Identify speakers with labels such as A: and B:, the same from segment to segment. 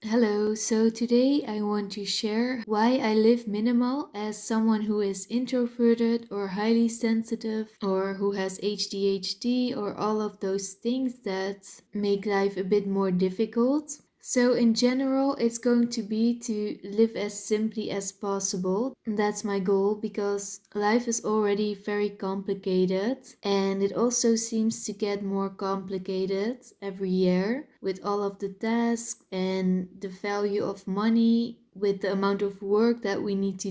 A: Hello, so today I want to share why I live minimal as someone who is introverted or highly sensitive or who has ADHD or all of those things that make life a bit more difficult. So, in general, it's going to be to live as simply as possible. That's my goal because life is already very complicated and it also seems to get more complicated every year with all of the tasks and the value of money, with the amount of work that we need to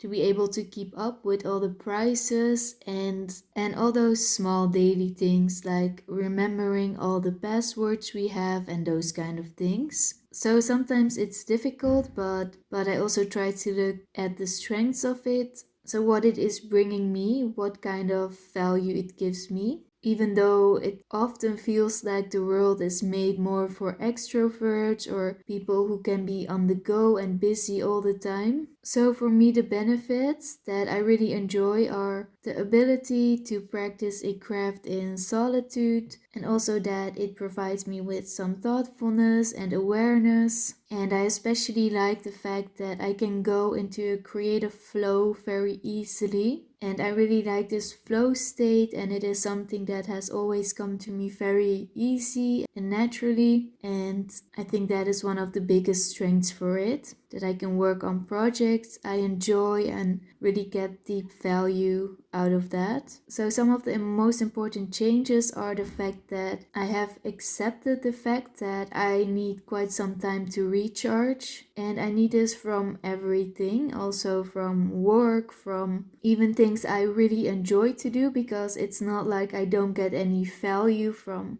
A: be able to keep up with all the prices and all those small daily things like remembering all the passwords we have and those kind of things. So sometimes it's difficult, but I also try to look at the strengths of it. So what it is bringing me, what kind of value it gives me. Even though it often feels like the world is made more for extroverts or people who can be on the go and busy all the time. So, for me, the benefits that I really enjoy are the ability to practice a craft in solitude, and also that it provides me with some thoughtfulness and awareness. And I especially like the fact that I can go into a creative flow very easily. And I really like this flow state, and it is something that has always come to me very easy and naturally. And I think that is one of the biggest strengths for it, that I can work on projects I enjoy and really get deep value out of that. So some of the most important changes are the fact that I have accepted the fact that I need quite some time to recharge, and I need this from everything, also from work, from even things I really enjoy to do, because it's not like I don't get any value from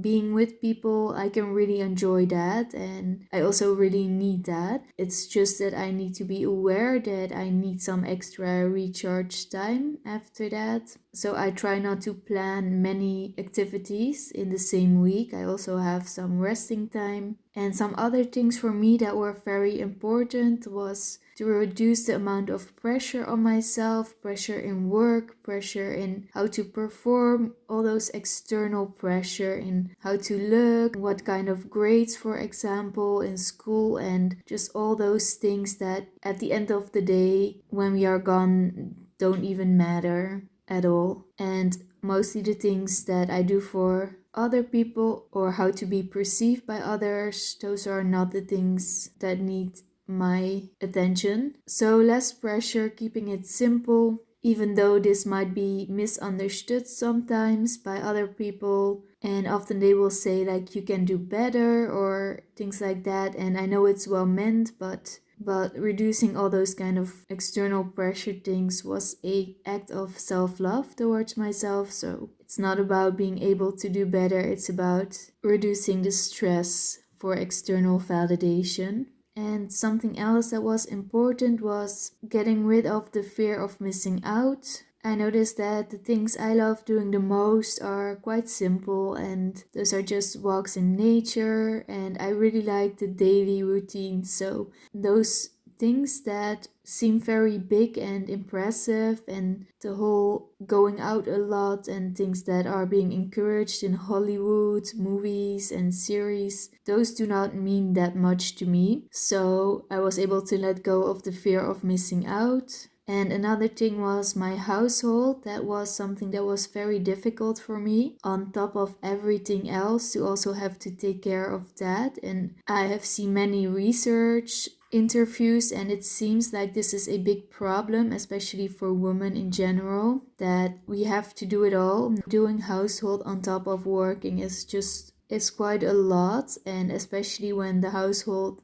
A: being with people. I can really enjoy that, and I also really need that. It's just that I need to be aware that I need some extra recharge time after that. So I try not to plan many activities in the same week. I also have some resting time. And some other things for me that were very important was to reduce the amount of pressure on myself, pressure in work, pressure in how to perform, all those external pressure in how to look, what kind of grades, for example, in school, and just all those things that at the end of the day, when we are gone, don't even matter at all. And mostly the things that I do for other people or how to be perceived by others, those are not the things that need my attention. So less pressure, keeping it simple, even though this might be misunderstood sometimes by other people. And often they will say like you can do better or things like that. And I know it's well meant, but reducing all those kind of external pressure things was a act of self-love towards myself. So it's not about being able to do better, it's about reducing the stress for external validation. And something else that was important was getting rid of the fear of missing out. I noticed that the things I love doing the most are quite simple, and those are just walks in nature, and I really like the daily routine. So those things that seem very big and impressive, and the whole going out a lot and things that are being encouraged in Hollywood movies and series, those do not mean that much to me. So I was able to let go of the fear of missing out. And another thing was my household. That was something that was very difficult for me, on top of everything else, to also have to take care of that. And I have seen many research interviews, and it seems like this is a big problem, especially for women in general, that we have to do it all. Doing household on top of working is quite a lot, and especially when the household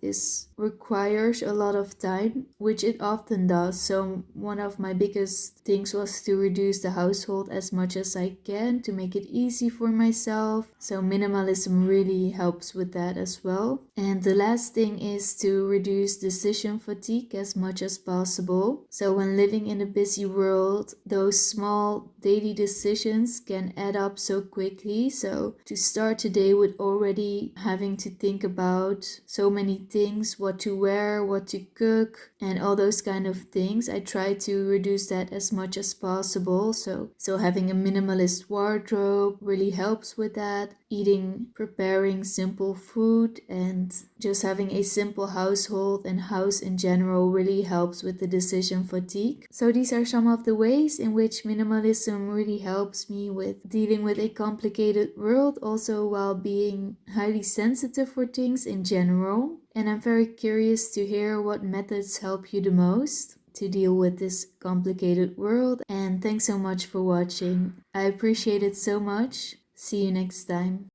A: requires a lot of time, which it often does. So one of my biggest things was to reduce the household as much as I can to make it easy for myself. So minimalism really helps with that as well. And the last thing is to reduce decision fatigue as much as possible. So when living in a busy world, those small daily decisions can add up so quickly. So to start the day with already having to think about so many things, what to wear, what to cook, and all those kind of things. I try to reduce that as much as possible. So having a minimalist wardrobe really helps with that. Preparing simple food, and just having a simple household and house in general really helps with the decision fatigue. So these are some of the ways in which minimalism really helps me with dealing with a complicated world, also while being highly sensitive for things in general. And I'm very curious to hear what methods help you the most to deal with this complicated world. And thanks so much for watching. I appreciate it so much. See you next time.